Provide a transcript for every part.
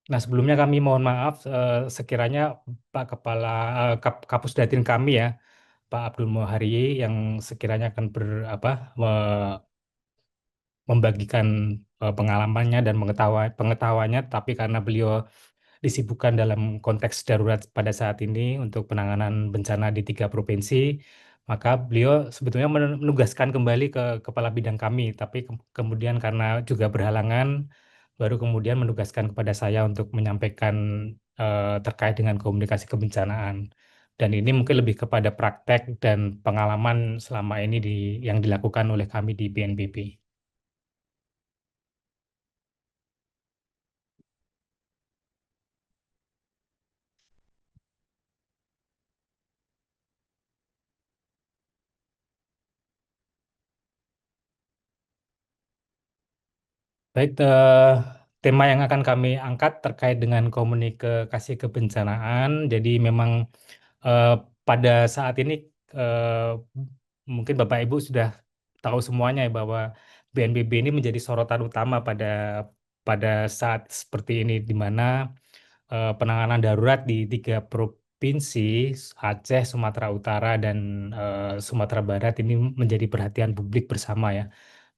Nah, sebelumnya kami mohon maaf sekiranya Pak Kepala Kapus Datin kami ya, Pak Abdul Muhari yang sekiranya akan membagikan pengalamannya dan pengetahuannya, tapi karena beliau disibukkan dalam konteks darurat pada saat ini untuk penanganan bencana di 3 provinsi, maka beliau sebetulnya menugaskan kembali ke kepala bidang kami, tapi kemudian karena juga berhalangan, baru kemudian menugaskan kepada saya untuk menyampaikan terkait dengan komunikasi kebencanaan. Dan ini mungkin lebih kepada praktek dan pengalaman selama ini yang dilakukan oleh kami di BNPB. Baik, tema yang akan kami angkat terkait dengan komunikasi kebencanaan. Jadi memang eh, pada saat ini mungkin Bapak Ibu sudah tahu semuanya ya bahwa BNPB ini menjadi sorotan utama pada pada saat seperti ini, di mana penanganan darurat di 3 provinsi, Aceh, Sumatera Utara, dan Sumatera Barat ini menjadi perhatian publik bersama ya.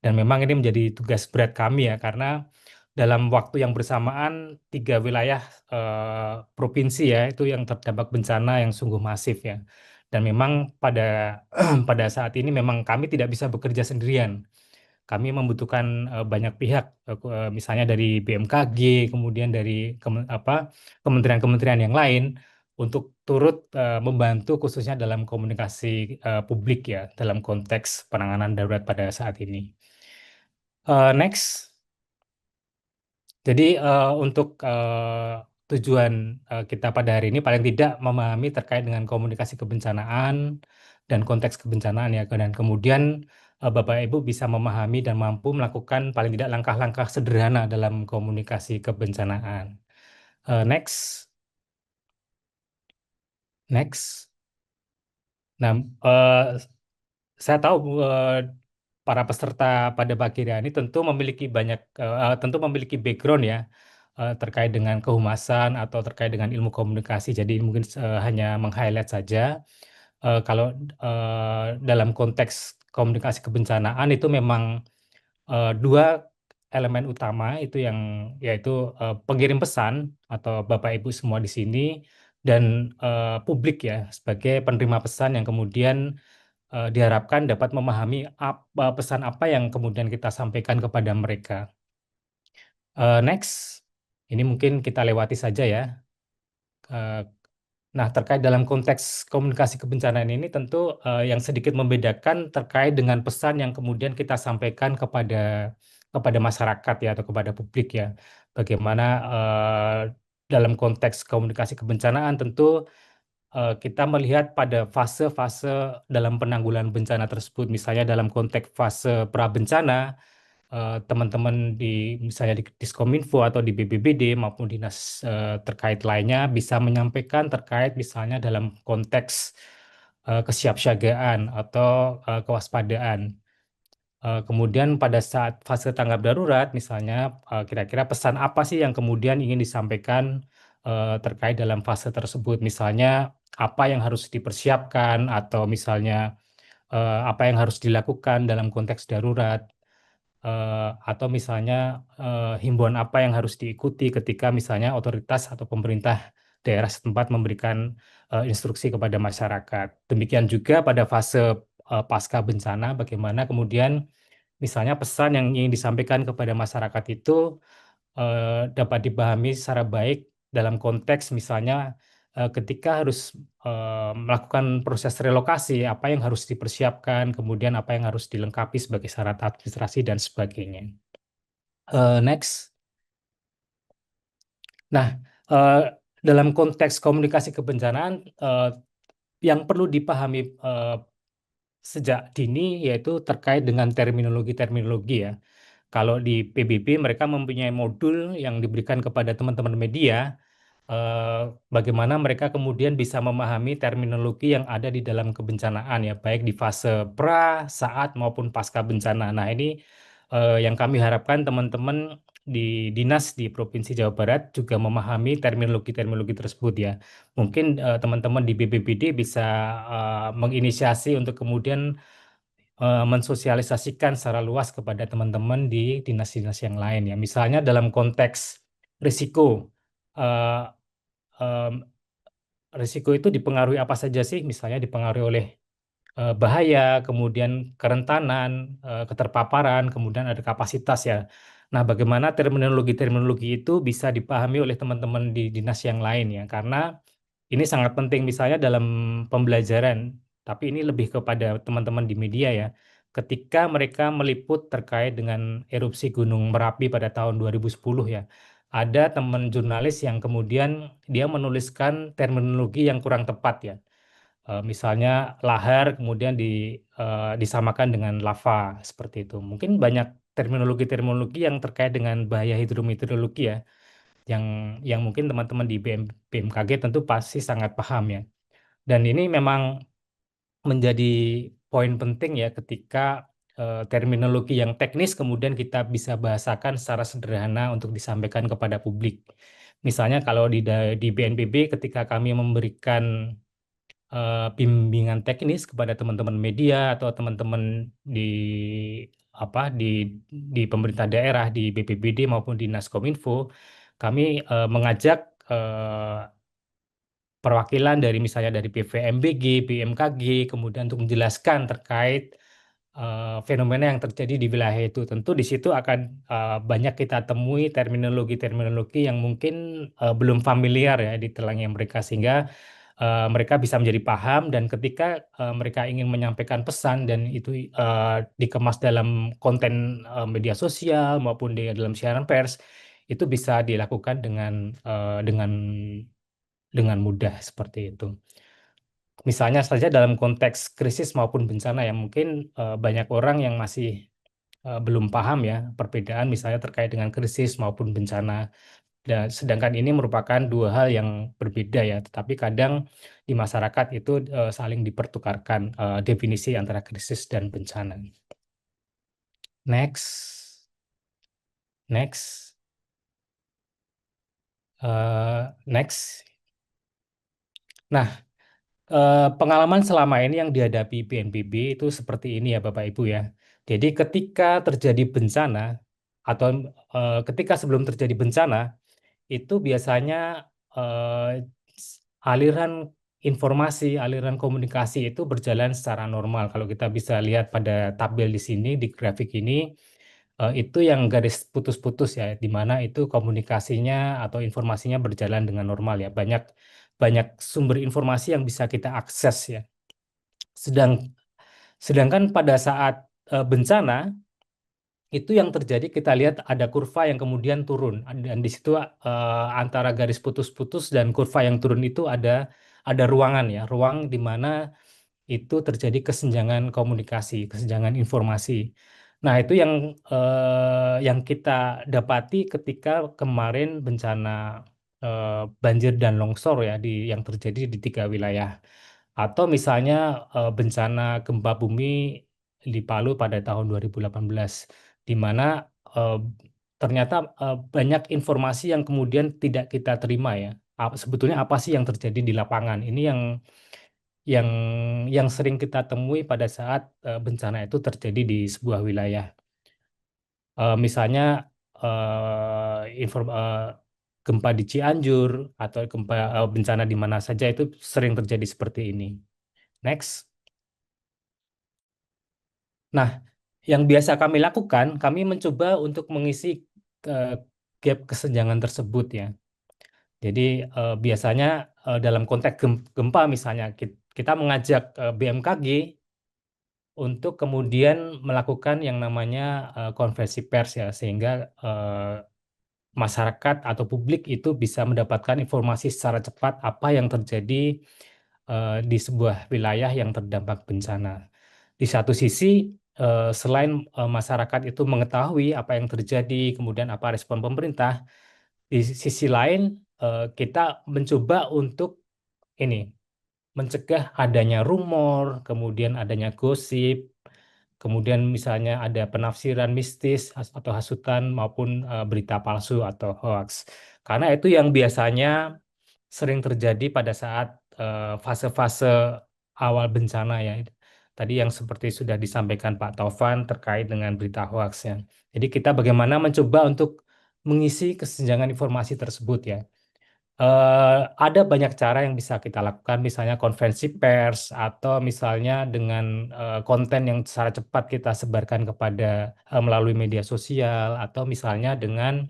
Dan memang ini menjadi tugas berat kami ya, karena dalam waktu yang bersamaan 3 wilayah provinsi ya itu yang terdampak bencana yang sungguh masif ya. Dan memang pada pada saat ini memang kami tidak bisa bekerja sendirian. Kami membutuhkan banyak pihak, misalnya dari BMKG, kemudian dari kementerian-kementerian yang lain untuk turut membantu khususnya dalam komunikasi publik ya, dalam konteks penanganan darurat pada saat ini. Next. Jadi untuk tujuan kita pada hari ini paling tidak memahami terkait dengan komunikasi kebencanaan dan konteks kebencanaan ya, dan kemudian Bapak Ibu bisa memahami dan mampu melakukan paling tidak langkah-langkah sederhana dalam komunikasi kebencanaan. Next, next. Nah, saya tahu para peserta pada pagi hari ini tentu memiliki background ya terkait dengan kehumasan atau terkait dengan ilmu komunikasi. Jadi mungkin hanya meng-highlight saja. Kalau dalam konteks komunikasi kebencanaan itu memang 2 elemen utama itu yang yaitu pengirim pesan atau Bapak Ibu semua di sini dan publik ya sebagai penerima pesan yang kemudian diharapkan dapat memahami pesan apa yang kemudian kita sampaikan kepada mereka. Next, ini mungkin kita lewati saja ya. Eh, Nah, terkait dalam konteks komunikasi kebencanaan ini tentu yang sedikit membedakan terkait dengan pesan yang kemudian kita sampaikan kepada masyarakat ya atau kepada publik ya. Bagaimana dalam konteks komunikasi kebencanaan tentu kita melihat pada fase-fase dalam penanggulangan bencana tersebut. Misalnya dalam konteks fase prabencana, teman-teman di misalnya di Diskominfo atau di BPBD maupun dinas terkait lainnya bisa menyampaikan terkait misalnya dalam konteks kesiapsiagaan atau kewaspadaan. Kemudian pada saat fase tanggap darurat, misalnya kira-kira pesan apa sih yang kemudian ingin disampaikan terkait dalam fase tersebut? Misalnya apa yang harus dipersiapkan atau misalnya apa yang harus dilakukan dalam konteks darurat atau misalnya himbauan apa yang harus diikuti ketika misalnya otoritas atau pemerintah daerah setempat memberikan instruksi kepada masyarakat. Demikian juga pada fase pasca bencana, bagaimana kemudian misalnya pesan yang ingin disampaikan kepada masyarakat itu dapat dipahami secara baik dalam konteks misalnya ketika harus melakukan proses relokasi, apa yang harus dipersiapkan, kemudian apa yang harus dilengkapi sebagai syarat administrasi dan sebagainya. Next. Nah, eh, dalam konteks komunikasi kebencanaan yang perlu dipahami sejak dini yaitu terkait dengan terminologi-terminologi ya. Kalau di PBB mereka mempunyai modul yang diberikan kepada teman-teman media, eh, bagaimana mereka kemudian bisa memahami terminologi yang ada di dalam kebencanaan ya, baik di fase pra, saat maupun pasca bencana. Nah, ini yang kami harapkan teman-teman dinas di Provinsi Jawa Barat juga memahami terminologi-terminologi tersebut ya. Mungkin teman-teman di BPBD bisa menginisiasi untuk kemudian mensosialisasikan secara luas kepada teman-teman di dinas-dinas yang lain ya. Misalnya dalam konteks risiko, eh, em, risiko itu dipengaruhi apa saja sih? Misalnya dipengaruhi oleh bahaya, kemudian kerentanan, keterpaparan, kemudian ada kapasitas ya. Nah, bagaimana terminologi-terminologi itu bisa dipahami oleh teman-teman di dinas yang lain ya? Karena ini sangat penting misalnya dalam pembelajaran, tapi ini lebih kepada teman-teman di media ya. Ketika mereka meliput terkait dengan erupsi Gunung Merapi pada tahun 2010 ya, ada teman jurnalis yang kemudian dia menuliskan terminologi yang kurang tepat ya. Misalnya lahar kemudian disamakan dengan lava seperti itu. Mungkin banyak terminologi-terminologi yang terkait dengan bahaya hidrometeorologi ya, yang mungkin teman-teman di BMKG tentu pasti sangat paham ya. Dan ini memang menjadi poin penting ya ketika terminologi yang teknis kemudian kita bisa bahasakan secara sederhana untuk disampaikan kepada publik. Misalnya kalau di BNPB ketika kami memberikan bimbingan teknis kepada teman-teman media atau teman-teman di di pemerintah daerah di BPBD maupun di Naskominfo, kami mengajak perwakilan dari misalnya dari PVMBG, BMKG, kemudian untuk menjelaskan terkait fenomena yang terjadi di wilayah itu. Tentu di situ akan banyak kita temui terminologi-terminologi yang mungkin belum familiar ya di telinga mereka sehingga mereka bisa menjadi paham dan ketika mereka ingin menyampaikan pesan dan itu dikemas dalam konten media sosial maupun di dalam siaran pers itu bisa dilakukan dengan mudah seperti itu. Misalnya saja dalam konteks krisis maupun bencana ya mungkin banyak orang yang masih belum paham ya perbedaan misalnya terkait dengan krisis maupun bencana. Dan sedangkan ini merupakan dua hal yang berbeda ya, tetapi kadang di masyarakat itu saling dipertukarkan definisi antara krisis dan bencana. Next, next, next. Nah, pengalaman selama ini yang dihadapi BNPB itu seperti ini ya Bapak Ibu ya. Jadi ketika terjadi bencana atau ketika sebelum terjadi bencana itu biasanya aliran informasi, aliran komunikasi itu berjalan secara normal. Kalau kita bisa lihat pada tabel di sini, di grafik ini, itu yang garis putus-putus ya, di mana itu komunikasinya atau informasinya berjalan dengan normal ya. Banyak banyak sumber informasi yang bisa kita akses ya. Sedangkan pada saat bencana itu yang terjadi kita lihat ada kurva yang kemudian turun dan di situ antara garis putus-putus dan kurva yang turun itu ada ruangan ya, ruang di mana itu terjadi kesenjangan komunikasi, kesenjangan informasi. Nah, itu yang kita dapati ketika kemarin bencana banjir dan longsor ya yang terjadi di 3 wilayah. Atau misalnya bencana gempa bumi di Palu pada tahun 2018, di mana eh, ternyata banyak informasi yang kemudian tidak kita terima ya. Sebetulnya apa sih yang terjadi di lapangan? Ini yang yang sering kita temui pada saat bencana itu terjadi di sebuah wilayah. Misalnya gempa di Cianjur atau bencana di mana saja itu sering terjadi seperti ini. Next. Nah, yang biasa kami lakukan, kami mencoba untuk mengisi eh, gap kesenjangan tersebut ya. Jadi biasanya dalam konteks gempa misalnya kita mengajak BMKG untuk kemudian melakukan yang namanya konferensi pers ya, sehingga masyarakat atau publik itu bisa mendapatkan informasi secara cepat apa yang terjadi di sebuah wilayah yang terdampak bencana. Di satu sisi, selain masyarakat itu mengetahui apa yang terjadi, kemudian apa respon pemerintah, di sisi lain kita mencoba untuk ini mencegah adanya rumor, kemudian adanya gosip, kemudian misalnya ada penafsiran mistis atau hasutan maupun berita palsu atau hoax. Karena itu yang biasanya sering terjadi pada saat fase-fase awal bencana ya. Tadi yang seperti sudah disampaikan Pak Taufan terkait dengan berita hoax ya. Jadi kita bagaimana mencoba untuk mengisi kesenjangan informasi tersebut ya. Ada banyak cara yang bisa kita lakukan, misalnya konferensi pers atau misalnya dengan konten yang secara cepat kita sebarkan kepada melalui media sosial atau misalnya dengan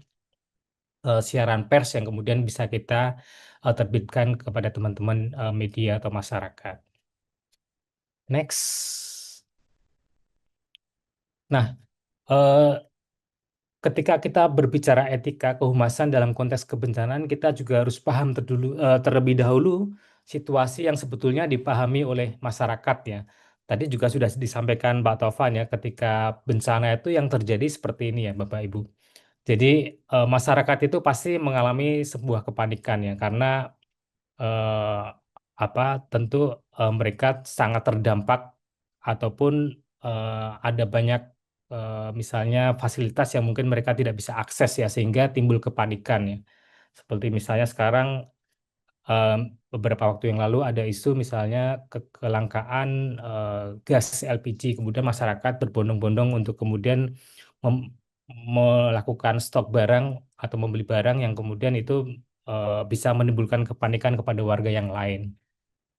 siaran pers yang kemudian bisa kita terbitkan kepada teman-teman media atau masyarakat. Next. Nah, eh, ketika kita berbicara etika kehumasan dalam konteks kebencanaan, kita juga harus paham terlebih dahulu situasi yang sebetulnya dipahami oleh masyarakat ya. Tadi juga sudah disampaikan Pak Tovan ya, ketika bencana itu yang terjadi seperti ini ya Bapak Ibu. Jadi masyarakat itu pasti mengalami sebuah kepanikan ya, karena eh, apa tentu mereka sangat terdampak ataupun ada banyak misalnya fasilitas yang mungkin mereka tidak bisa akses ya sehingga timbul kepanikan ya. Seperti misalnya sekarang em, beberapa waktu yang lalu ada isu misalnya kelangkaan gas LPG, kemudian masyarakat berbondong-bondong untuk kemudian mem- melakukan stok barang atau membeli barang yang kemudian itu bisa menimbulkan kepanikan kepada warga yang lain.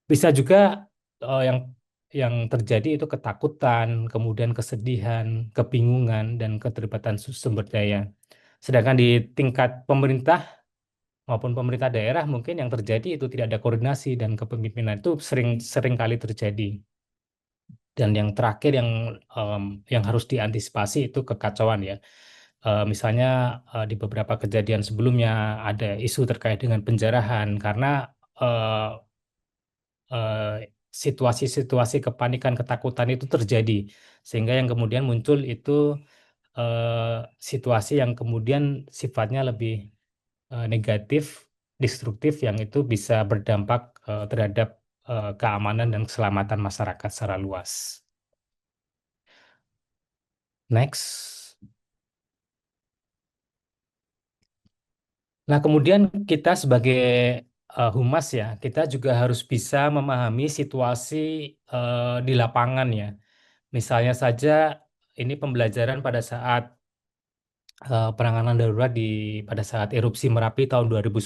Bisa juga yang terjadi itu ketakutan, kemudian kesedihan, kebingungan, dan keterlibatan sumber daya. Sedangkan di tingkat pemerintah maupun pemerintah daerah mungkin yang terjadi itu tidak ada koordinasi dan kepemimpinan itu sering sering kali terjadi. Dan yang terakhir yang harus diantisipasi itu kekacauan ya. Misalnya di beberapa kejadian sebelumnya ada isu terkait dengan penjarahan karena eh, eh, situasi-situasi kepanikan, ketakutan itu terjadi, sehingga yang kemudian muncul itu situasi yang kemudian sifatnya lebih negatif, destruktif, yang itu bisa berdampak terhadap keamanan dan keselamatan masyarakat secara luas. Next. Nah, kemudian kita sebagai humas ya, kita juga harus bisa memahami situasi di lapangan ya. Misalnya saja ini pembelajaran pada saat penanganan darurat pada saat erupsi Merapi tahun 2010,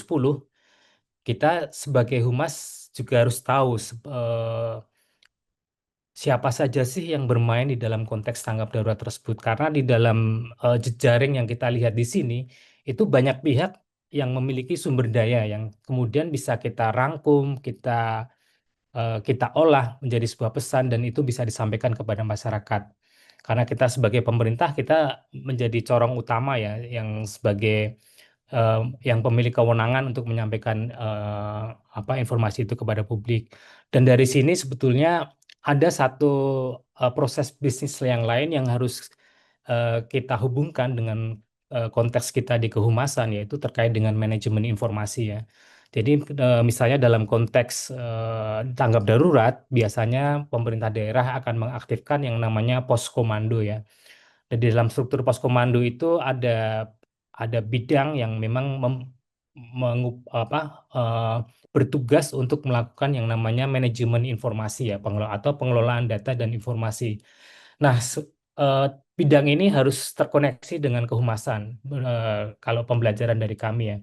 kita sebagai humas juga harus tahu siapa saja sih yang bermain di dalam konteks tanggap darurat tersebut. Karena di dalam jejaring yang kita lihat di sini, itu banyak pihak yang memiliki sumber daya yang kemudian bisa kita rangkum, kita olah menjadi sebuah pesan dan itu bisa disampaikan kepada masyarakat. Karena kita sebagai pemerintah kita menjadi corong utama ya yang sebagai yang pemilik kewenangan untuk menyampaikan apa informasi itu kepada publik. Dan dari sini sebetulnya ada satu proses bisnis yang lain yang harus kita hubungkan dengan konteks kita di kehumasan, yaitu terkait dengan manajemen informasi ya. Jadi misalnya dalam konteks tanggap darurat, biasanya pemerintah daerah akan mengaktifkan yang namanya pos komando ya. Dan di dalam struktur pos komando itu ada bidang yang memang eh, bertugas untuk melakukan yang namanya manajemen informasi ya, atau pengelolaan data dan informasi. Nah, eh, bidang ini harus terkoneksi dengan kehumasan kalau pembelajaran dari kami ya.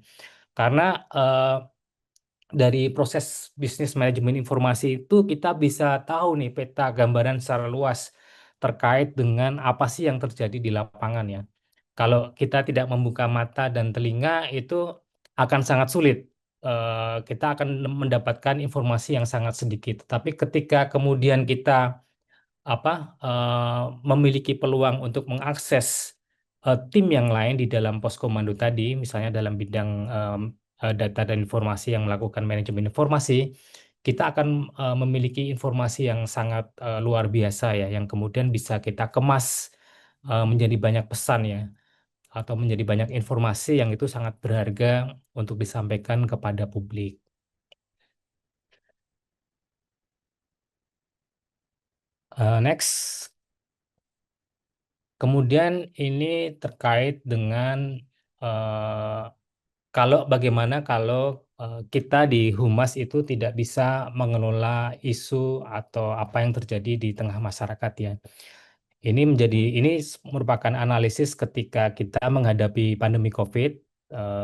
Karena eh, dari proses bisnis manajemen informasi itu kita bisa tahu nih peta gambaran secara luas terkait dengan apa sih yang terjadi di lapangan ya. Kalau kita tidak membuka mata dan telinga itu akan sangat sulit. Kita akan mendapatkan informasi yang sangat sedikit. Tapi ketika kemudian kita apa memiliki peluang untuk mengakses tim yang lain di dalam pos komando tadi, misalnya dalam bidang data dan informasi yang melakukan manajemen informasi, kita akan memiliki informasi yang sangat luar biasa ya, yang kemudian bisa kita kemas menjadi banyak pesan ya, atau menjadi banyak informasi yang itu sangat berharga untuk disampaikan kepada publik. Next. Kemudian ini terkait dengan eh, kalau bagaimana kalau kita di Humas itu tidak bisa mengelola isu atau apa yang terjadi di tengah masyarakat ya. Ini merupakan analisis ketika kita menghadapi pandemi COVID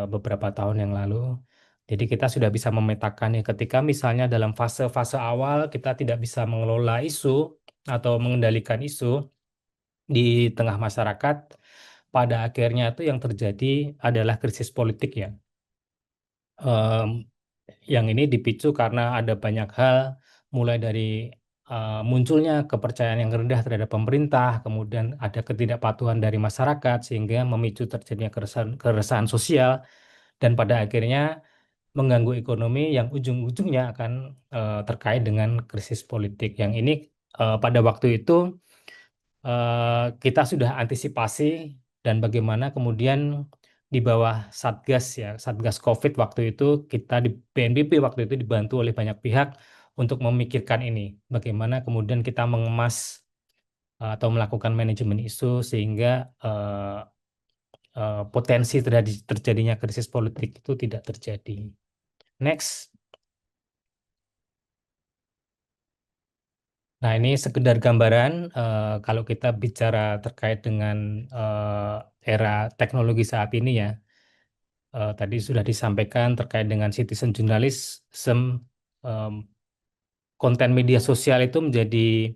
beberapa tahun yang lalu. Jadi kita sudah bisa memetakan ya ketika misalnya dalam fase-fase awal kita tidak bisa mengelola isu atau mengendalikan isu di tengah masyarakat, pada akhirnya itu yang terjadi adalah krisis politik ya. Em, yang ini dipicu karena ada banyak hal, mulai dari munculnya kepercayaan yang rendah terhadap pemerintah, kemudian ada ketidakpatuhan dari masyarakat sehingga memicu terjadinya keresahan sosial dan pada akhirnya mengganggu ekonomi yang ujung-ujungnya akan terkait dengan krisis politik. Yang ini pada waktu itu kita sudah antisipasi dan bagaimana kemudian di bawah Satgas ya, Satgas COVID waktu itu kita di BNPB waktu itu dibantu oleh banyak pihak untuk memikirkan ini, bagaimana kemudian kita mengemas atau melakukan manajemen isu sehingga eh, potensi terjadinya krisis politik itu tidak terjadi. Next. Nah, ini sekedar gambaran kalau kita bicara terkait dengan era teknologi saat ini ya. Tadi sudah disampaikan terkait dengan citizen journalism, em, konten media sosial itu menjadi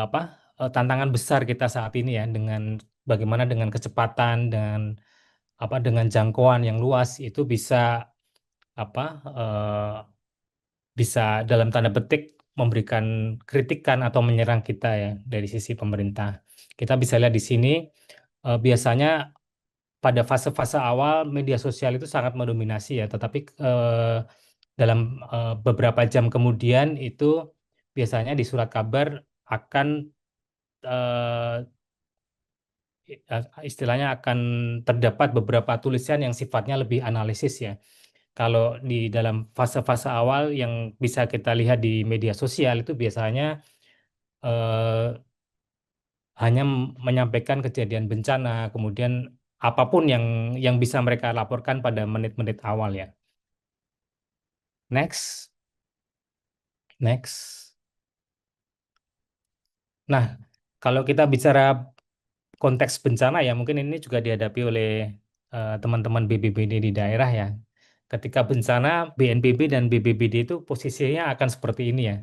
apa tantangan besar kita saat ini ya dengan bagaimana dengan kecepatan dan apa dengan jangkauan yang luas itu bisa apa bisa dalam tanda petik memberikan kritikan atau menyerang kita ya dari sisi pemerintah. Kita bisa lihat di sini biasanya pada fase-fase awal media sosial itu sangat mendominasi ya, tetapi dalam beberapa jam kemudian itu biasanya di surat kabar akan eh, istilahnya akan terdapat beberapa tulisan yang sifatnya lebih analisis ya. Kalau di dalam fase-fase awal yang bisa kita lihat di media sosial itu biasanya eh, hanya menyampaikan kejadian bencana, kemudian apapun yang bisa mereka laporkan pada menit-menit awal ya. Next, next. Nah, kalau kita bicara konteks bencana ya, mungkin ini juga dihadapi oleh teman-teman BPBD di daerah ya. Ketika bencana, BNPB dan BPBD itu posisinya akan seperti ini ya.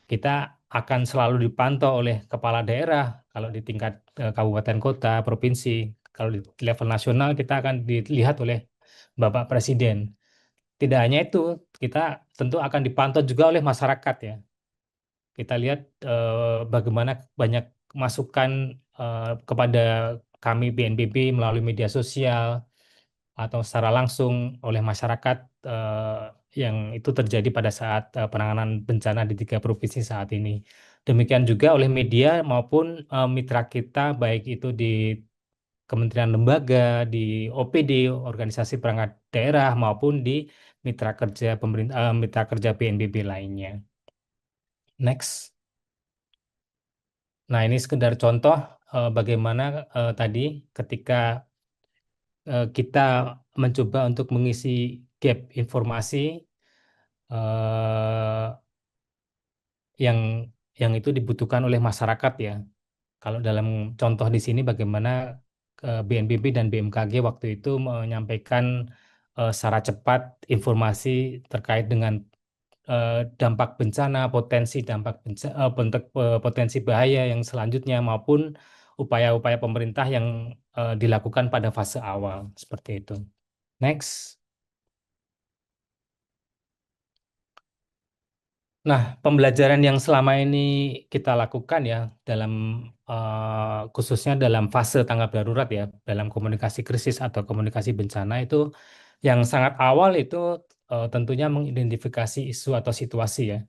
Kita akan selalu dipantau oleh kepala daerah, kalau di tingkat kabupaten kota, provinsi. Kalau di level nasional kita akan dilihat oleh Bapak Presiden. Tidak hanya itu, kita tentu akan dipantau juga oleh masyarakat ya. Kita lihat bagaimana banyak masukan kepada kami BNPB melalui media sosial atau secara langsung oleh masyarakat yang itu terjadi pada saat penanganan bencana di 3 provinsi saat ini. Demikian juga oleh media maupun mitra kita, baik itu di kementerian lembaga, di OPD, organisasi perangkat daerah, maupun di mitra kerja pemerintah, mitra kerja BNPB lainnya. Next. Nah, ini sekedar contoh bagaimana tadi ketika kita mencoba untuk mengisi gap informasi eh, yang itu dibutuhkan oleh masyarakat ya. Kalau dalam contoh di sini bagaimana BNPB dan BMKG waktu itu menyampaikan secara cepat informasi terkait dengan dampak bencana, potensi potensi bahaya yang selanjutnya maupun upaya-upaya pemerintah yang dilakukan pada fase awal seperti itu. Next. Nah, pembelajaran yang selama ini kita lakukan ya dalam khususnya dalam fase tanggap darurat ya, dalam komunikasi krisis atau komunikasi bencana itu yang sangat awal itu tentunya mengidentifikasi isu atau situasi ya.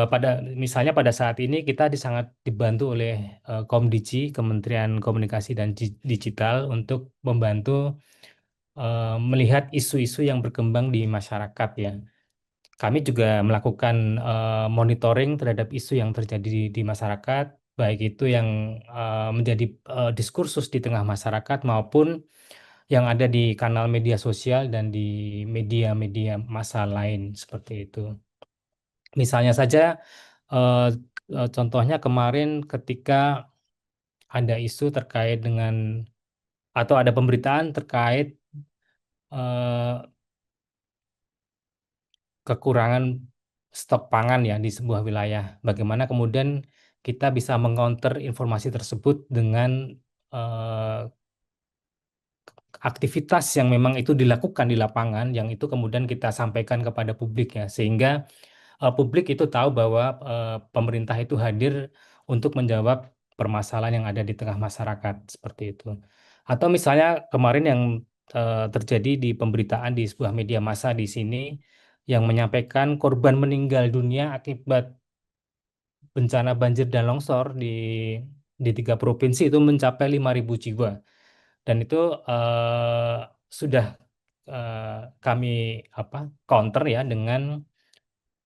Pada misalnya pada saat ini kita sangat dibantu oleh Komdigi, Kementerian Komunikasi dan Digital untuk membantu melihat isu-isu yang berkembang di masyarakat ya. Kami juga melakukan monitoring terhadap isu yang terjadi di masyarakat. baik itu yang menjadi diskursus di tengah masyarakat maupun yang ada di kanal media sosial dan di media-media massa lain seperti itu. Misalnya saja, eh, contohnya kemarin ketika ada isu terkait dengan atau ada pemberitaan terkait eh, kekurangan stok pangan ya di sebuah wilayah. Bagaimana kemudian kita bisa mengcounter informasi tersebut dengan eh, aktivitas yang memang itu dilakukan di lapangan, yang itu kemudian kita sampaikan kepada publik ya, sehingga publik itu tahu bahwa pemerintah itu hadir untuk menjawab permasalahan yang ada di tengah masyarakat seperti itu. Atau misalnya kemarin yang terjadi di pemberitaan di sebuah media massa di sini yang menyampaikan korban meninggal dunia akibat bencana banjir dan longsor di 3 provinsi itu mencapai 5.000 jiwa. Dan itu eh, sudah eh, kami apa counter ya dengan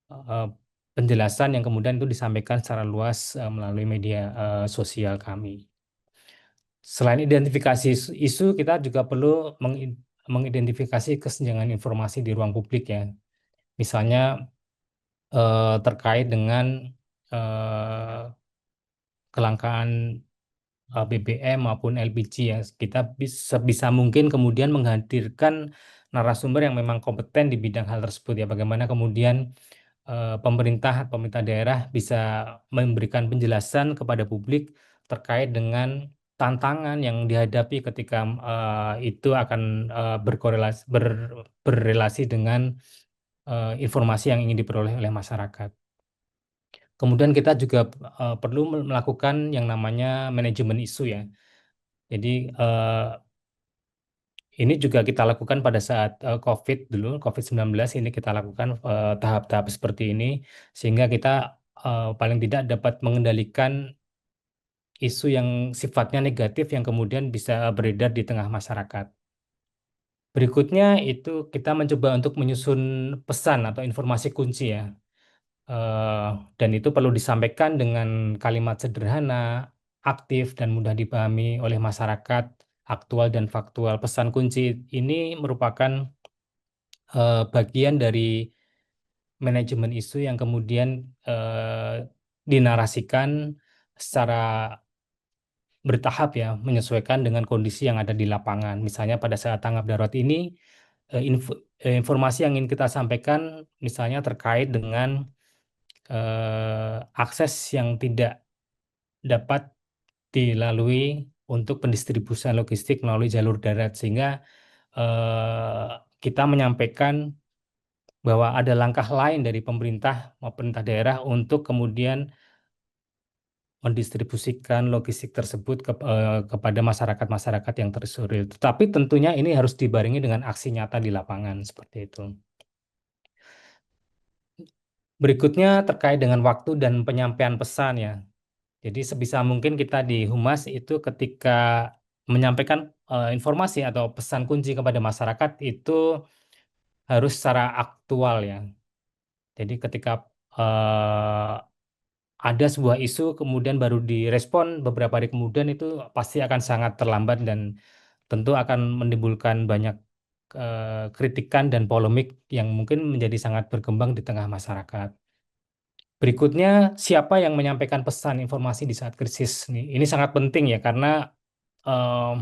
eh, penjelasan yang kemudian itu disampaikan secara luas melalui media sosial kami. Selain identifikasi isu, kita juga perlu mengidentifikasi kesenjangan informasi di ruang publik ya. Misalnya terkait dengan eh, kelangkaan BBM maupun LPG ya. Kita bisa mungkin kemudian menghadirkan narasumber yang memang kompeten di bidang hal tersebut ya. Bagaimana kemudian pemerintah daerah bisa memberikan penjelasan kepada publik terkait dengan tantangan yang dihadapi ketika itu akan berrelasi dengan informasi yang ingin diperoleh oleh masyarakat. Kemudian kita juga perlu melakukan yang namanya manajemen isu ya. Jadi eh, ini juga kita lakukan pada saat COVID dulu, COVID-19 ini kita lakukan tahap-tahap seperti ini sehingga kita paling tidak dapat mengendalikan isu yang sifatnya negatif yang kemudian bisa beredar di tengah masyarakat. Berikutnya itu kita mencoba untuk menyusun pesan atau informasi kunci ya. Eh, dan itu perlu disampaikan dengan kalimat sederhana, aktif, dan mudah dipahami oleh masyarakat, aktual dan faktual. Pesan kunci ini merupakan bagian dari manajemen isu yang kemudian dinarasikan secara bertahap ya, menyesuaikan dengan kondisi yang ada di lapangan. Misalnya pada saat tanggap darurat ini, informasi yang ingin kita sampaikan misalnya terkait dengan akses yang tidak dapat dilalui untuk pendistribusian logistik melalui jalur darat sehingga eh, kita menyampaikan bahwa ada langkah lain dari pemerintah maupun pemerintah daerah untuk kemudian mendistribusikan logistik tersebut kepada masyarakat-masyarakat yang tersulit. Tetapi tentunya ini harus dibarengi dengan aksi nyata di lapangan seperti itu. Berikutnya terkait dengan waktu dan penyampaian pesan ya. Jadi sebisa mungkin kita di Humas itu ketika menyampaikan informasi atau pesan kunci kepada masyarakat itu harus secara aktual ya. Jadi ketika eh, ada sebuah isu kemudian baru direspon beberapa hari kemudian itu pasti akan sangat terlambat dan tentu akan menimbulkan banyak kritikan dan polemik yang mungkin menjadi sangat berkembang di tengah masyarakat. Berikutnya, siapa yang menyampaikan pesan informasi di saat krisis? Ini sangat penting ya, karena eh,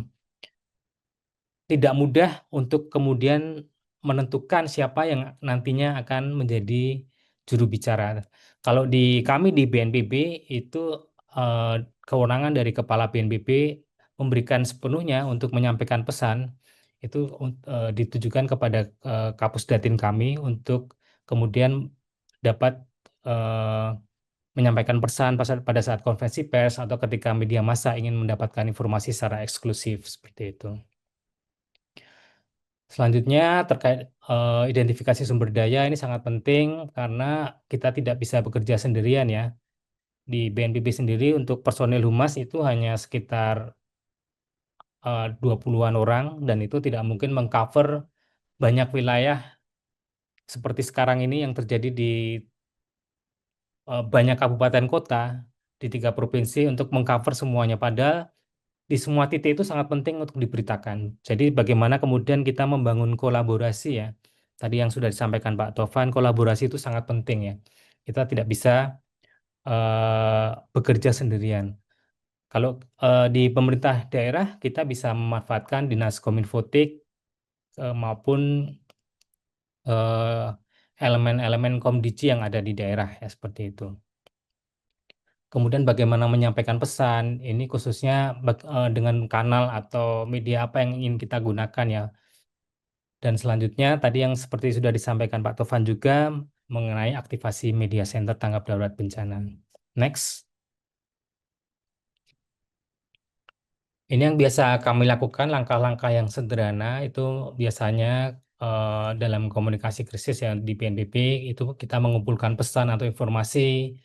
tidak mudah untuk kemudian menentukan siapa yang nantinya akan menjadi juru bicara. Kalau di kami di BNPB itu eh, kewenangan dari Kepala BNPB memberikan sepenuhnya untuk menyampaikan pesan itu ditujukan kepada Kapus Datin kami untuk kemudian dapat eh, menyampaikan pesan pada saat konferensi pers atau ketika media massa ingin mendapatkan informasi secara eksklusif seperti itu. Selanjutnya terkait identifikasi sumber daya ini sangat penting karena kita tidak bisa bekerja sendirian ya. Di BNPB sendiri untuk personil humas itu hanya sekitar 20-an orang dan itu tidak mungkin mengcover banyak wilayah seperti sekarang ini yang terjadi di banyak kabupaten kota. di 3 provinsi untuk mengcover semuanya. Padahal di semua titik itu sangat penting untuk diberitakan. Jadi bagaimana kemudian kita membangun kolaborasi ya. Tadi yang sudah disampaikan Pak Tovan, kolaborasi itu sangat penting ya. Kita tidak bisa bekerja sendirian. Kalau di pemerintah daerah kita bisa memanfaatkan Dinas Kominfotik maupun eh, elemen-elemen Komdiji yang ada di daerah ya seperti itu. Kemudian bagaimana menyampaikan pesan, ini khususnya dengan kanal atau media apa yang ingin kita gunakan ya. Dan selanjutnya tadi yang seperti sudah disampaikan Pak Tovan juga mengenai aktivasi media center tanggap darurat bencana. Next. Ini yang biasa kami lakukan, langkah-langkah yang sederhana itu biasanya dalam komunikasi krisis ya di BNPB itu kita mengumpulkan pesan atau informasi,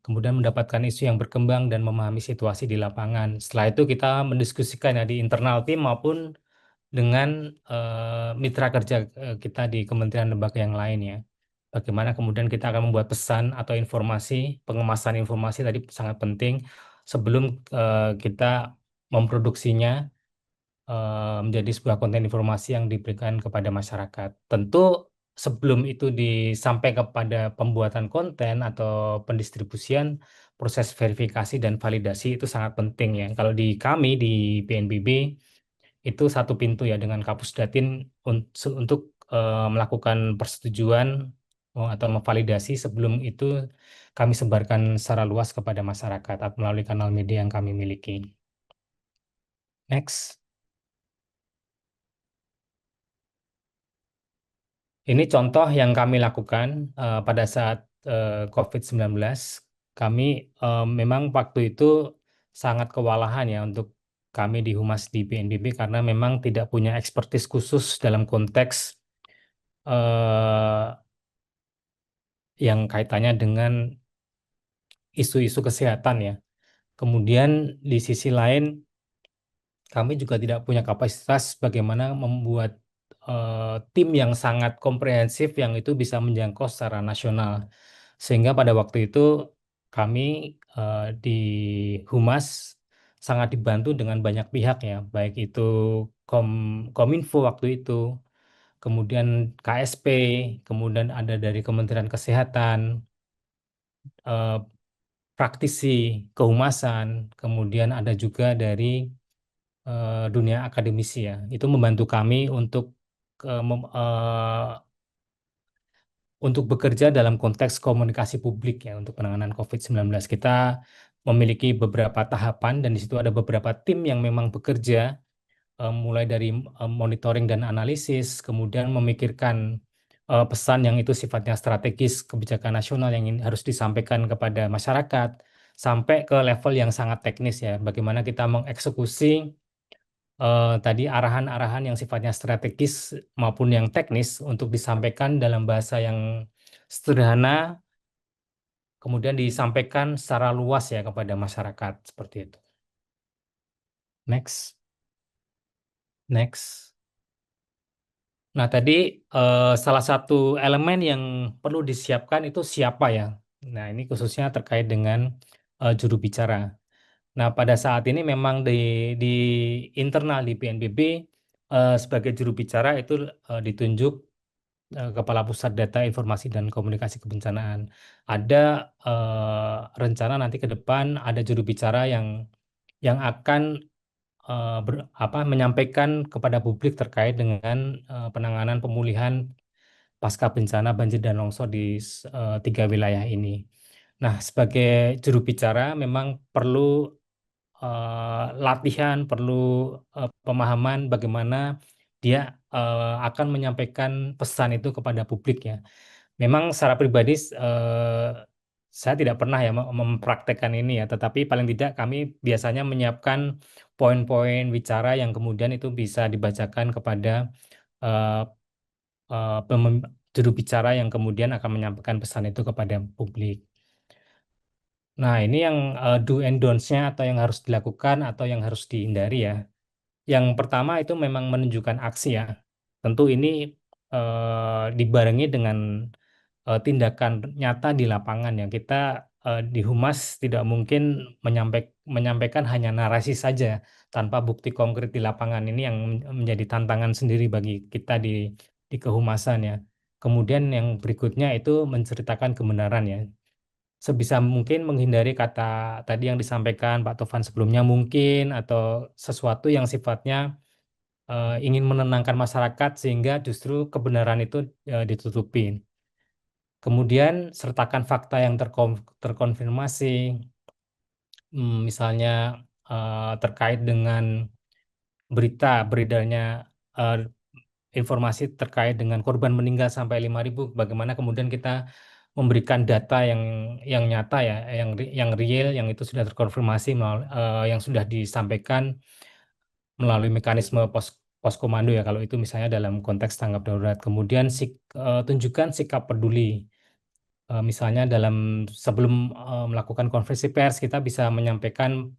kemudian mendapatkan isu yang berkembang dan memahami situasi di lapangan. Setelah itu kita mendiskusikan ya di internal tim maupun dengan mitra kerja kita di kementerian lembaga yang lain ya. Bagaimana kemudian kita akan membuat pesan atau informasi, pengemasan informasi tadi sangat penting sebelum kita memproduksinya menjadi sebuah konten informasi yang diberikan kepada masyarakat. Tentu sebelum itu disampai kepada pembuatan konten atau pendistribusian, proses verifikasi dan validasi itu sangat penting ya. Kalau di kami di BNPB itu satu pintu ya dengan Kapus Datin untuk melakukan persetujuan atau memvalidasi sebelum itu kami sebarkan secara luas kepada masyarakat atau melalui kanal media yang kami miliki. Next. Ini contoh yang kami lakukan pada saat COVID-19. Kami memang waktu itu sangat kewalahan ya untuk kami di Humas di BNPB karena memang tidak punya ekspertis khusus dalam konteks eh, yang kaitannya dengan isu-isu kesehatan ya. Kemudian di sisi lain kami juga tidak punya kapasitas bagaimana membuat tim yang sangat komprehensif yang itu bisa menjangkau secara nasional. Sehingga pada waktu itu kami di Humas sangat dibantu dengan banyak pihak ya, baik itu Kom Kominfo waktu itu, kemudian KSP, kemudian ada dari Kementerian Kesehatan, eh, praktisi kehumasan, kemudian ada juga dari dunia akademisi ya. Itu membantu kami untuk bekerja dalam konteks komunikasi publik ya untuk penanganan COVID-19. Kita memiliki beberapa tahapan dan di situ ada beberapa tim yang memang bekerja mulai dari monitoring dan analisis, kemudian memikirkan pesan yang itu sifatnya strategis kebijakan nasional yang harus disampaikan kepada masyarakat sampai ke level yang sangat teknis ya. Bagaimana kita mengeksekusi tadi arahan-arahan yang sifatnya strategis maupun yang teknis untuk disampaikan dalam bahasa yang sederhana, kemudian disampaikan secara luas ya kepada masyarakat seperti itu. Next, next. Nah, tadi salah satu elemen yang perlu disiapkan itu siapa ya? Nah, ini khususnya terkait dengan juru bicara. Nah, pada saat ini memang di internal di BNPB sebagai juru bicara itu ditunjuk Kepala Pusat Data Informasi dan Komunikasi Kebencanaan. Ada rencana nanti ke depan ada juru bicara yang akan menyampaikan kepada publik terkait dengan penanganan pemulihan pasca bencana banjir dan longsor di 3 wilayah ini. Nah, sebagai juru bicara memang perlu latihan, perlu pemahaman bagaimana dia akan menyampaikan pesan itu kepada publik ya. Memang secara pribadi saya tidak pernah ya mempraktekkan ini ya, tetapi paling tidak kami biasanya menyiapkan poin-poin bicara yang kemudian itu bisa dibacakan kepada eh, juru bicara yang kemudian akan menyampaikan pesan itu kepada publik. Nah, ini yang do and don'ts-nya atau yang harus dilakukan atau yang harus dihindari ya. Yang pertama itu memang menunjukkan aksi ya. Tentu ini dibarengi dengan tindakan nyata di lapangan yang kita di humas tidak mungkin menyampaikan hanya narasi saja tanpa bukti konkret di lapangan. Ini yang menjadi tantangan sendiri bagi kita di kehumasan ya. Kemudian yang berikutnya itu menceritakan kebenaran ya. Sebisa mungkin menghindari kata tadi yang disampaikan Pak Tovan sebelumnya mungkin atau sesuatu yang sifatnya ingin menenangkan masyarakat sehingga justru kebenaran itu ditutupin. Kemudian sertakan fakta yang terkonfirmasi, misalnya terkait dengan beredarnya eh, informasi terkait dengan korban meninggal sampai 5.000, bagaimana kemudian kita memberikan data yang nyata ya, yang real, yang itu sudah terkonfirmasi yang sudah disampaikan melalui mekanisme pos komando ya, kalau itu misalnya dalam konteks tanggap darurat. Kemudian tunjukkan sikap peduli. Misalnya sebelum melakukan konferensi pers, kita bisa menyampaikan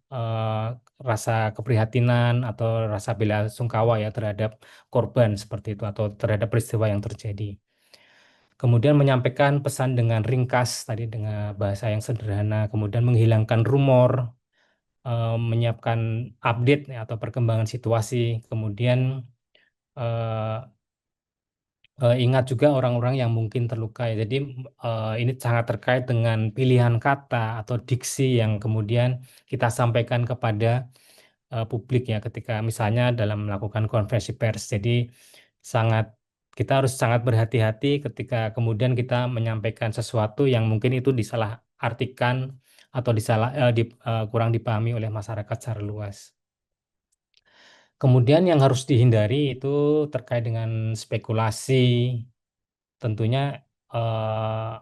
rasa keprihatinan atau rasa bela sungkawa ya terhadap korban seperti itu atau terhadap peristiwa yang terjadi. Kemudian menyampaikan pesan dengan ringkas tadi dengan bahasa yang sederhana, kemudian menghilangkan rumor, menyiapkan update ya, atau perkembangan situasi, kemudian eh, ingat juga orang-orang yang mungkin terluka ya. Jadi ini sangat terkait dengan pilihan kata atau diksi yang kemudian kita sampaikan kepada publik ya ketika misalnya dalam melakukan konferensi pers. Jadi sangat kita harus sangat berhati-hati ketika kemudian kita menyampaikan sesuatu yang mungkin itu disalahartikan atau kurang dipahami oleh masyarakat secara luas. Kemudian yang harus dihindari itu terkait dengan spekulasi. Tentunya eh,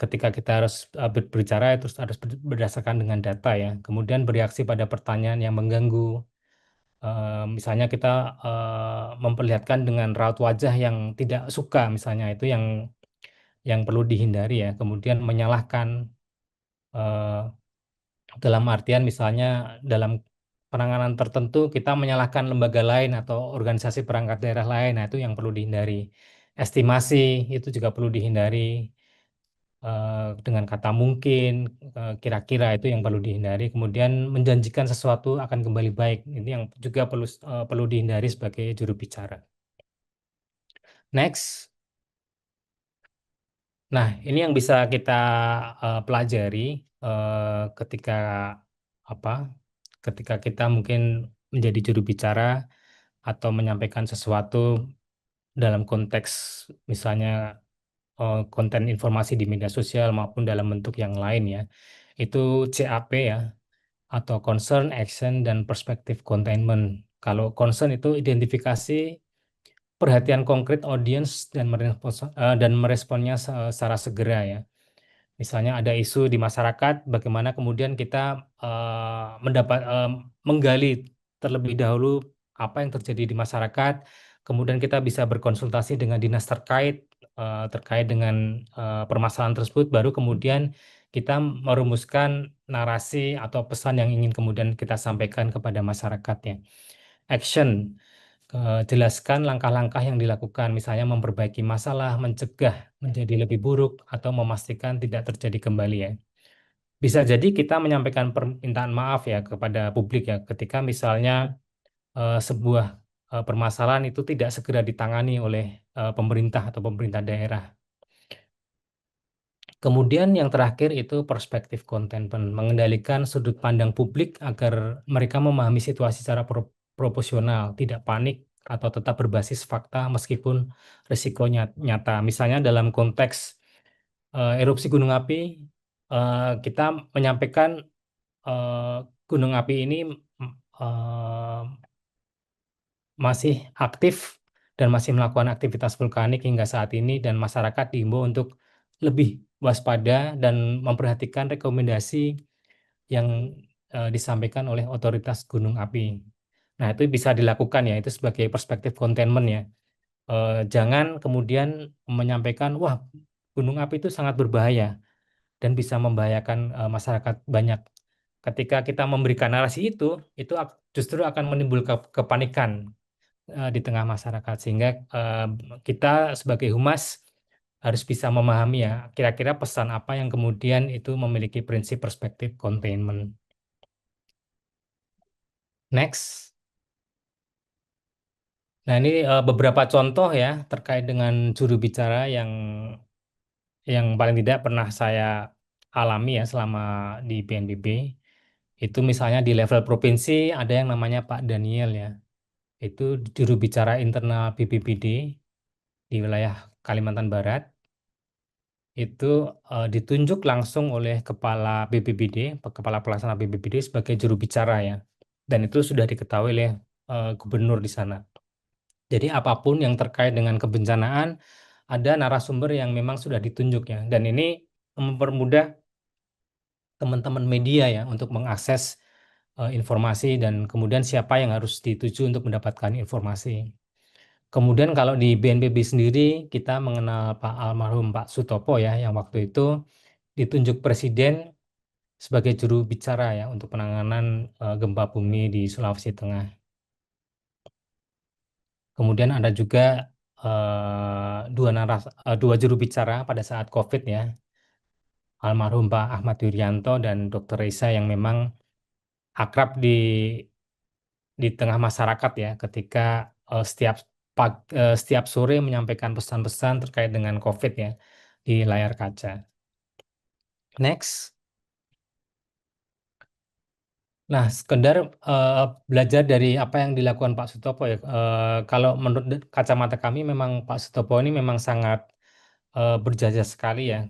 ketika kita harus berbicara itu harus berdasarkan dengan data ya. Kemudian bereaksi pada pertanyaan yang mengganggu. Misalnya kita memperlihatkan dengan raut wajah yang tidak suka, misalnya itu yang perlu dihindari ya. Kemudian menyalahkan eh, dalam artian misalnya dalam penanganan tertentu kita menyalahkan lembaga lain atau organisasi perangkat daerah lain, nah itu yang perlu dihindari. Estimasi itu juga perlu dihindari dengan kata mungkin, kira-kira itu yang perlu dihindari. Kemudian menjanjikan sesuatu akan kembali baik, ini yang juga perlu dihindari sebagai juru bicara. Next. Nah, ini yang bisa kita pelajari ketika apa? Ketika kita mungkin menjadi juru bicara atau menyampaikan sesuatu dalam konteks misalnya konten informasi di media sosial maupun dalam bentuk yang lain ya. Itu CAP ya, atau concern, action, dan perspective containment. Kalau concern itu identifikasi perhatian konkret audiens dan meresponnya secara segera ya. Misalnya ada isu di masyarakat, bagaimana kemudian kita menggali terlebih dahulu apa yang terjadi di masyarakat, kemudian kita bisa berkonsultasi dengan dinas terkait dengan permasalahan tersebut, baru kemudian kita merumuskan narasi atau pesan yang ingin kemudian kita sampaikan kepada masyarakat ya. Action. Jelaskan langkah-langkah yang dilakukan, misalnya memperbaiki masalah, mencegah menjadi lebih buruk, atau memastikan tidak terjadi kembali ya. Bisa jadi kita menyampaikan permintaan maaf ya kepada publik ya, ketika misalnya sebuah permasalahan itu tidak segera ditangani oleh pemerintah atau pemerintah daerah. Kemudian yang terakhir itu perspektif containment, mengendalikan sudut pandang publik agar mereka memahami situasi secara proporsional, tidak panik atau tetap berbasis fakta meskipun risikonya nyata. Misalnya dalam konteks erupsi gunung api, kita menyampaikan eh, gunung api ini eh, masih aktif dan masih melakukan aktivitas vulkanik hingga saat ini, dan masyarakat diimbau untuk lebih waspada dan memperhatikan rekomendasi yang disampaikan oleh otoritas gunung api. Nah, itu bisa dilakukan ya, itu sebagai perspektif containment ya. Jangan kemudian menyampaikan, wah, gunung api itu sangat berbahaya dan bisa membahayakan masyarakat banyak. Ketika kita memberikan narasi itu justru akan menimbulkan kepanikan di tengah masyarakat, sehingga kita sebagai humas harus bisa memahami ya, kira-kira pesan apa yang kemudian itu memiliki prinsip perspektif containment. Next. Nah, ini beberapa contoh ya terkait dengan juru bicara yang paling tidak pernah saya alami ya selama di BNPB. Itu misalnya di level provinsi ada yang namanya Pak Daniel ya. Itu juru bicara internal BPBD di wilayah Kalimantan Barat. Itu ditunjuk langsung oleh Kepala BPBD, Kepala Pelaksana BPBD sebagai juru bicara ya. Dan itu sudah diketahui oleh gubernur di sana. Jadi apapun yang terkait dengan kebencanaan, ada narasumber yang memang sudah ditunjuk ya. Dan ini mempermudah teman-teman media ya untuk mengakses informasi dan kemudian siapa yang harus dituju untuk mendapatkan informasi. Kemudian kalau di BNPB sendiri kita mengenal Pak almarhum Pak Sutopo ya yang waktu itu ditunjuk Presiden sebagai juru bicara ya untuk penanganan gempa bumi di Sulawesi Tengah. Kemudian ada juga dua juru bicara pada saat COVID ya, almarhum Pak Ahmad Yuryanto dan Dr. Reza yang memang akrab di tengah masyarakat ya, ketika setiap sore menyampaikan pesan-pesan terkait dengan COVID ya di layar kaca. Next. Nah, sekedar belajar dari apa yang dilakukan Pak Sutopo ya. Kalau menurut kacamata kami memang Pak Sutopo ini memang sangat berjasa sekali ya,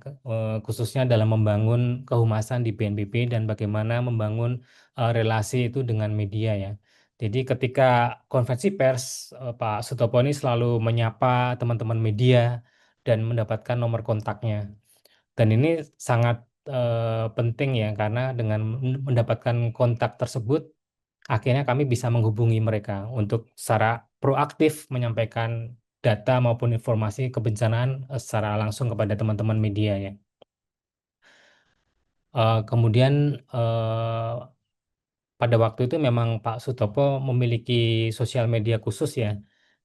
khususnya dalam membangun kehumasan di BNPB dan bagaimana membangun relasi itu dengan media ya. Jadi ketika konferensi pers, Pak Sutopo ini selalu menyapa teman-teman media dan mendapatkan nomor kontaknya. Dan ini sangat penting ya, karena dengan mendapatkan kontak tersebut, akhirnya kami bisa menghubungi mereka untuk secara proaktif menyampaikan data maupun informasi kebencanaan secara langsung kepada teman-teman media ya. Kemudian pada waktu itu memang Pak Sutopo memiliki sosial media khusus ya,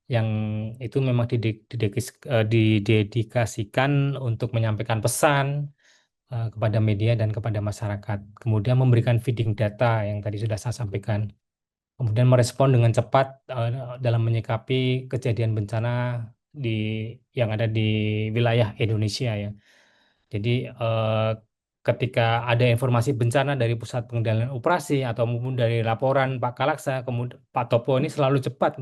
yang itu memang didedikasikan untuk menyampaikan pesan kepada media dan kepada masyarakat. Kemudian memberikan feeding data yang tadi sudah saya sampaikan. Kemudian merespon dengan cepat dalam menyikapi kejadian bencana di yang ada di wilayah Indonesia ya. Jadi ketika ada informasi bencana dari Pusat Pengendalian Operasi atau maupun dari laporan Pak Kalaksa, kemudian Pak Topo ini selalu cepat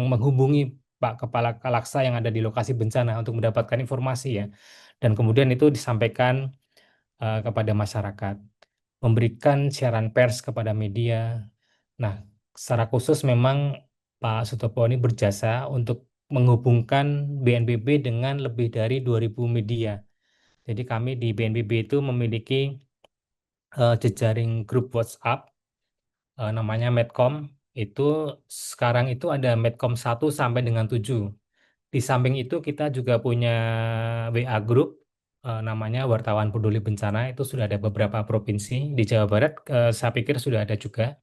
menghubungi Pak Kepala Kalaksa yang ada di lokasi bencana untuk mendapatkan informasi ya. Dan kemudian itu disampaikan kepada masyarakat, memberikan siaran pers kepada media. Nah, secara khusus memang Pak Sutopo ini berjasa untuk menghubungkan BNPB dengan lebih dari 2.000 media. Jadi kami di BNPB itu memiliki jejaring grup WhatsApp namanya Medcom. Itu sekarang itu ada Medcom 1 sampai dengan 7. Di samping itu kita juga punya WA group namanya Wartawan Peduli Bencana. Itu sudah ada beberapa provinsi di Jawa Barat. Saya pikir sudah ada juga.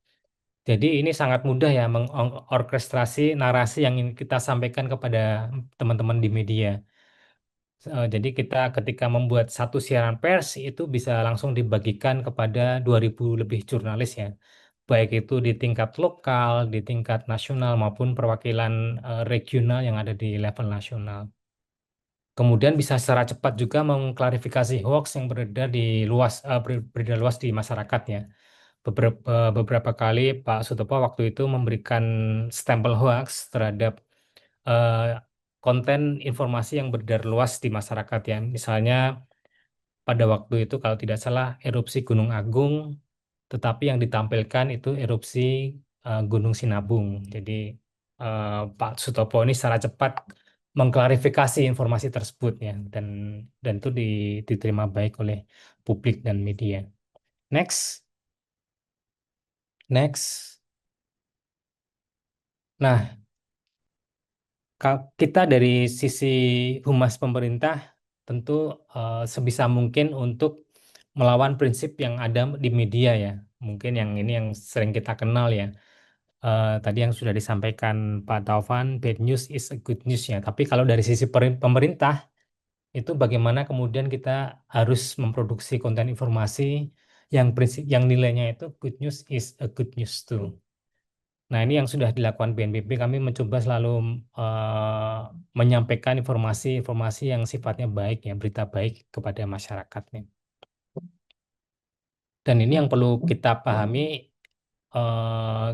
Jadi ini sangat mudah ya mengorkestrasi narasi yang ingin kita sampaikan kepada teman-teman di media. Jadi kita ketika membuat satu siaran pers itu bisa langsung dibagikan kepada 2.000 lebih jurnalis ya. Baik itu di tingkat lokal, di tingkat nasional maupun perwakilan regional yang ada di level nasional. Kemudian bisa secara cepat juga mengklarifikasi hoax yang beredar luas di masyarakat ya. Beberapa kali Pak Sutopo waktu itu memberikan stempel hoax terhadap eh, konten informasi yang beredar luas di masyarakat ya. Misalnya pada waktu itu kalau tidak salah erupsi Gunung Agung, tetapi yang ditampilkan itu erupsi Gunung Sinabung. Jadi Pak Sutopo ini secara cepat mengklarifikasi informasi tersebut ya, dan itu diterima baik oleh publik dan media. Next. Next. Nah, kita dari sisi humas pemerintah tentu sebisa mungkin untuk melawan prinsip yang ada di media ya. Mungkin yang ini yang sering kita kenal ya. tadi yang sudah disampaikan Pak Taufan, bad news is a good news ya. Tapi kalau dari sisi pemerintah, itu bagaimana kemudian kita harus memproduksi konten informasi yang prinsip, yang nilainya itu good news is a good news too. Nah, ini yang sudah dilakukan BNPB, kami mencoba selalu eh, menyampaikan informasi-informasi yang sifatnya baik ya, berita baik kepada masyarakat nih. Dan ini yang perlu kita pahami,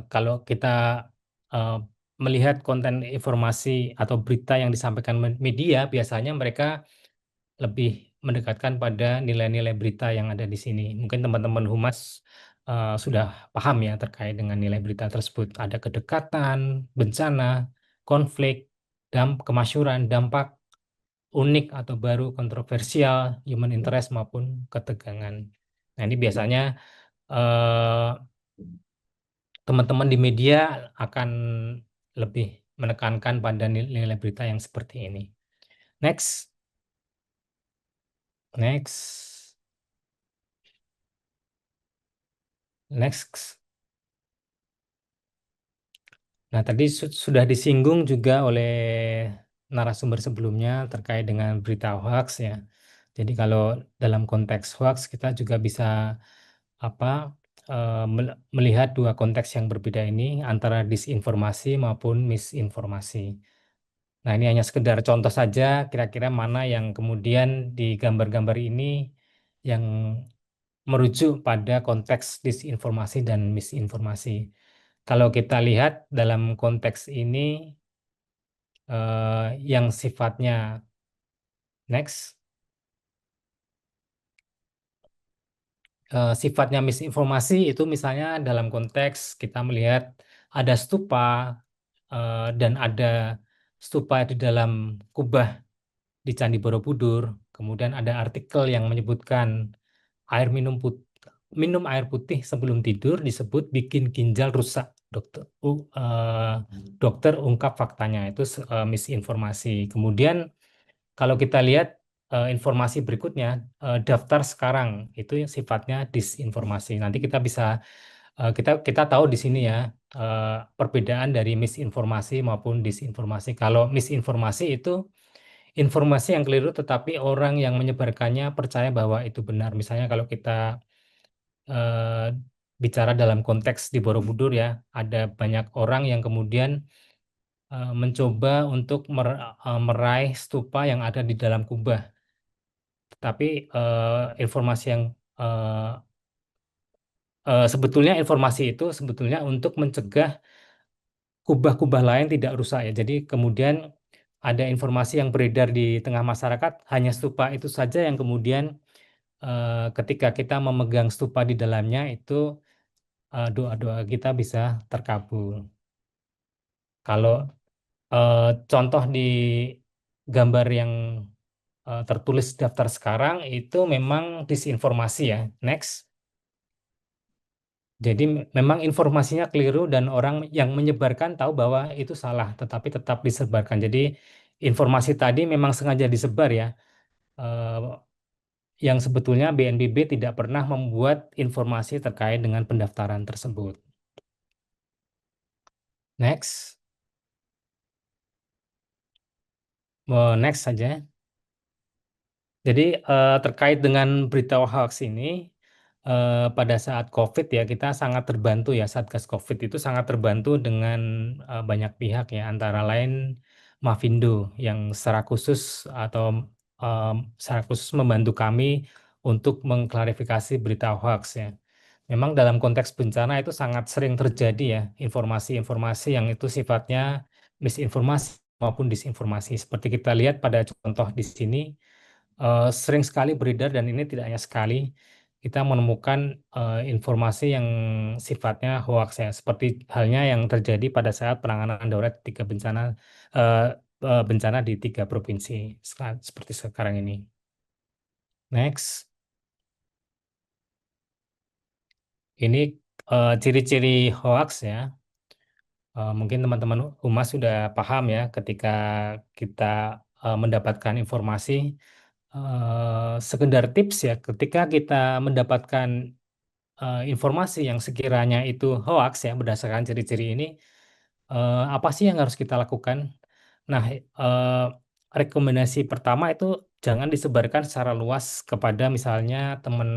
kalau kita eh, melihat konten informasi atau berita yang disampaikan media, biasanya mereka lebih mendekatkan pada nilai-nilai berita yang ada di sini. Mungkin teman-teman humas sudah paham ya terkait dengan nilai berita tersebut. Ada kedekatan, bencana, konflik, kemasyuran, dampak, unik atau baru, kontroversial, human interest maupun ketegangan. Nah, ini biasanya eh, teman-teman di media akan lebih menekankan pada nilai berita yang seperti ini. Next, next, next. Nah, tadi sudah disinggung juga oleh narasumber sebelumnya terkait dengan berita hoax ya. Jadi kalau dalam konteks hoax kita juga bisa apa melihat dua konteks yang berbeda ini antara disinformasi maupun misinformasi. Nah, ini hanya sekedar contoh saja kira-kira mana yang kemudian di gambar-gambar ini yang merujuk pada konteks disinformasi dan misinformasi. Kalau kita lihat dalam konteks ini yang sifatnya next, sifatnya misinformasi itu misalnya dalam konteks kita melihat ada stupa dan ada stupa di dalam kubah di Candi Borobudur, kemudian ada artikel yang menyebutkan air minum air putih sebelum tidur disebut bikin ginjal rusak. Dokter ungkap faktanya itu misinformasi. Kemudian kalau kita lihat informasi berikutnya, daftar sekarang itu yang sifatnya disinformasi. Nanti kita bisa kita tahu di sini ya perbedaan dari misinformasi maupun disinformasi. Kalau misinformasi itu informasi yang keliru tetapi orang yang menyebarkannya percaya bahwa itu benar. Misalnya kalau kita eh, bicara dalam konteks di Borobudur ya, ada banyak orang yang kemudian mencoba untuk meraih stupa yang ada di dalam kubah. Tapi informasi yang eh, sebetulnya informasi itu sebetulnya untuk mencegah kubah-kubah lain tidak rusak ya. Jadi kemudian ada informasi yang beredar di tengah masyarakat, hanya stupa itu saja yang kemudian ketika kita memegang stupa di dalamnya itu doa-doa kita bisa terkabul. Kalau eh, contoh di gambar yang tertulis daftar sekarang itu memang disinformasi ya. Next. Jadi memang informasinya keliru dan orang yang menyebarkan tahu bahwa itu salah, tetapi tetap disebarkan. Jadi informasi tadi memang sengaja disebar ya, eh, yang sebetulnya BNPB tidak pernah membuat informasi terkait dengan pendaftaran tersebut. Next, next saja. Jadi terkait dengan berita hoax ini, pada saat COVID ya kita sangat terbantu ya, Satgas COVID itu sangat terbantu dengan banyak pihak ya, antara lain Mavindo yang secara khusus atau secara khusus membantu kami untuk mengklarifikasi berita hoax ya. Memang dalam konteks bencana itu sangat sering terjadi ya informasi-informasi yang itu sifatnya misinformasi maupun disinformasi. Seperti kita lihat pada contoh di sini sering sekali beredar dan ini tidak hanya sekali kita menemukan informasi yang sifatnya hoax ya, seperti halnya yang terjadi pada saat penanganan darurat tiga eh, bencana di tiga provinsi seperti sekarang ini. Next, ini ciri-ciri hoax ya. Mungkin teman-teman Humas sudah paham ya ketika kita mendapatkan informasi sekedar tips ya ketika kita mendapatkan informasi yang sekiranya itu hoax ya berdasarkan ciri-ciri ini, apa sih yang harus kita lakukan? Nah, rekomendasi pertama itu jangan disebarkan secara luas kepada misalnya teman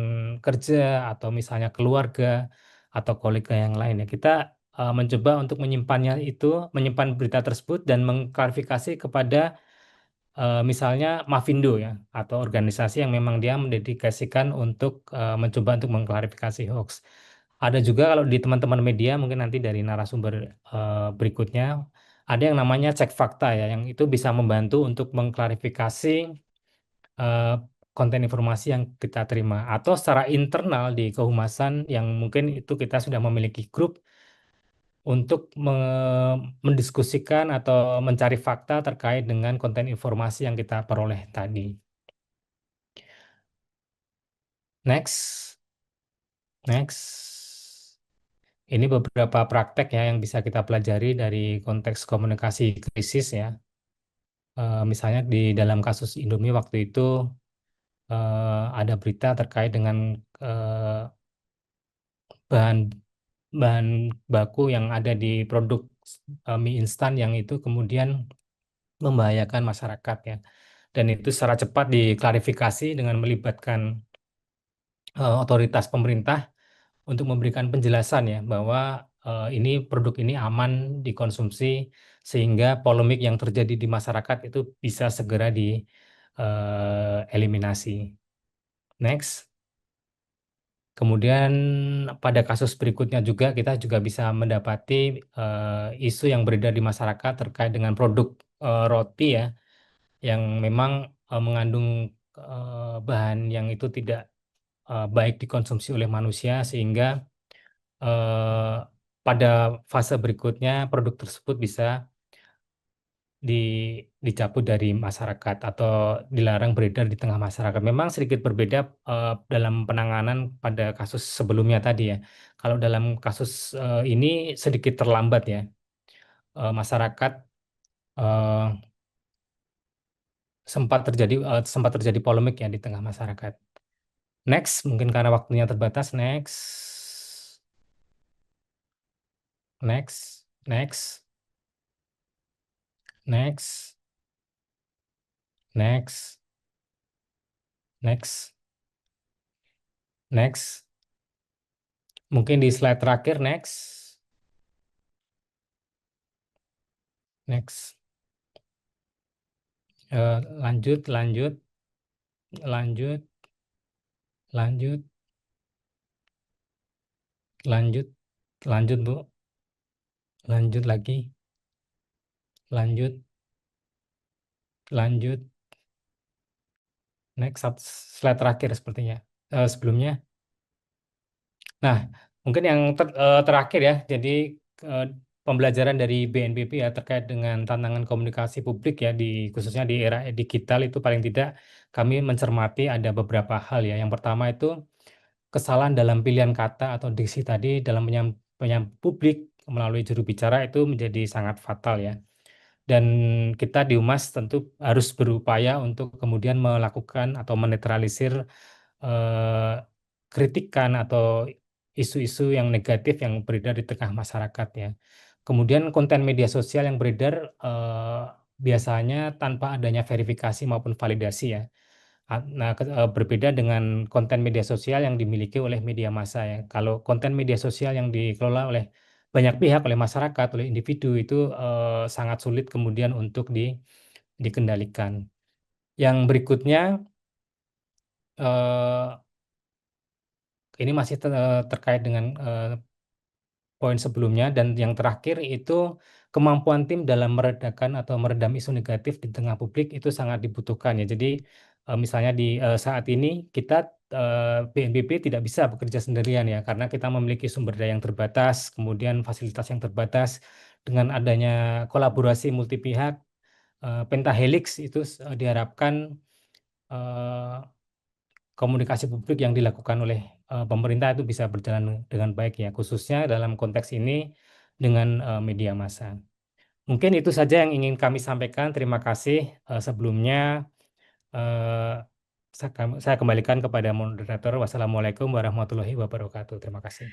kerja atau misalnya keluarga atau kolega yang lain ya. Kita mencoba untuk menyimpan berita tersebut dan mengklarifikasi kepada misalnya Mavindo ya, atau organisasi yang memang dia mendedikasikan untuk mencoba untuk mengklarifikasi hoax. Ada juga kalau di teman-teman media mungkin nanti dari narasumber berikutnya ada yang namanya cek fakta ya, yang itu bisa membantu untuk mengklarifikasi eh, konten informasi yang kita terima atau secara internal di kehumasan yang mungkin itu kita sudah memiliki grup untuk mendiskusikan atau mencari fakta terkait dengan konten informasi yang kita peroleh tadi. Next, next. Ini beberapa praktek ya yang bisa kita pelajari dari konteks komunikasi krisis ya. Misalnya di dalam kasus Indomie waktu itu ada berita terkait dengan eh, bahan bahan baku yang ada di produk mie instan yang itu kemudian membahayakan masyarakat ya. Dan itu secara cepat diklarifikasi dengan melibatkan otoritas pemerintah untuk memberikan penjelasan ya bahwa ini produk ini aman dikonsumsi sehingga polemik yang terjadi di masyarakat itu bisa segera dieliminasi. Next. Kemudian pada kasus berikutnya juga kita juga bisa mendapati isu yang beredar di masyarakat terkait dengan produk roti ya yang memang mengandung bahan yang itu tidak baik dikonsumsi oleh manusia sehingga eh, pada fase berikutnya produk tersebut bisa di, dicabut dari masyarakat atau dilarang beredar di tengah masyarakat. Memang sedikit berbeda dalam penanganan pada kasus sebelumnya tadi ya. Kalau dalam kasus ini sedikit terlambat ya. Masyarakat eh, sempat terjadi polemik ya di tengah masyarakat. Next, mungkin karena waktunya terbatas. Next, next, next, next, next, next, next. Mungkin di slide terakhir, next, next. Lanjut, lanjut, lanjut, lanjut, lanjut, lanjut, Bu. Lanjut lagi, lanjut, lanjut. Next, slide terakhir sepertinya. Sebelumnya. Nah, mungkin yang terakhir ya, jadi eh, pembelajaran dari BNPB ya terkait dengan tantangan komunikasi publik ya khususnya di era digital itu paling tidak kami mencermati ada beberapa hal ya. Yang pertama itu kesalahan dalam pilihan kata atau diksi tadi dalam penyampaian publik melalui juru bicara itu menjadi sangat fatal ya. Dan kita di Humas tentu harus berupaya untuk kemudian melakukan atau menetralisir eh, kritikan atau isu-isu yang negatif yang beredar di tengah masyarakat ya. Kemudian konten media sosial yang beredar biasanya tanpa adanya verifikasi maupun validasi ya. Nah, berbeda dengan konten media sosial yang dimiliki oleh media massa ya. Kalau konten media sosial yang dikelola oleh banyak pihak, oleh masyarakat, oleh individu itu sangat sulit kemudian untuk dikendalikan. Yang berikutnya eh, ini masih terkait dengan poin sebelumnya dan yang terakhir itu kemampuan tim dalam meredakan atau meredam isu negatif di tengah publik itu sangat dibutuhkan ya. Jadi misalnya di saat ini kita BNPB tidak bisa bekerja sendirian ya karena kita memiliki sumber daya yang terbatas, kemudian fasilitas yang terbatas dengan adanya kolaborasi multi pihak Pentahelix itu diharapkan eh, komunikasi publik yang dilakukan oleh pemerintah itu bisa berjalan dengan baik ya, khususnya dalam konteks ini dengan media massa. Mungkin itu saja yang ingin kami sampaikan. Terima kasih sebelumnya. eh, Saya kembalikan kepada moderator. Wassalamualaikum warahmatullahi wabarakatuh. Terima kasih.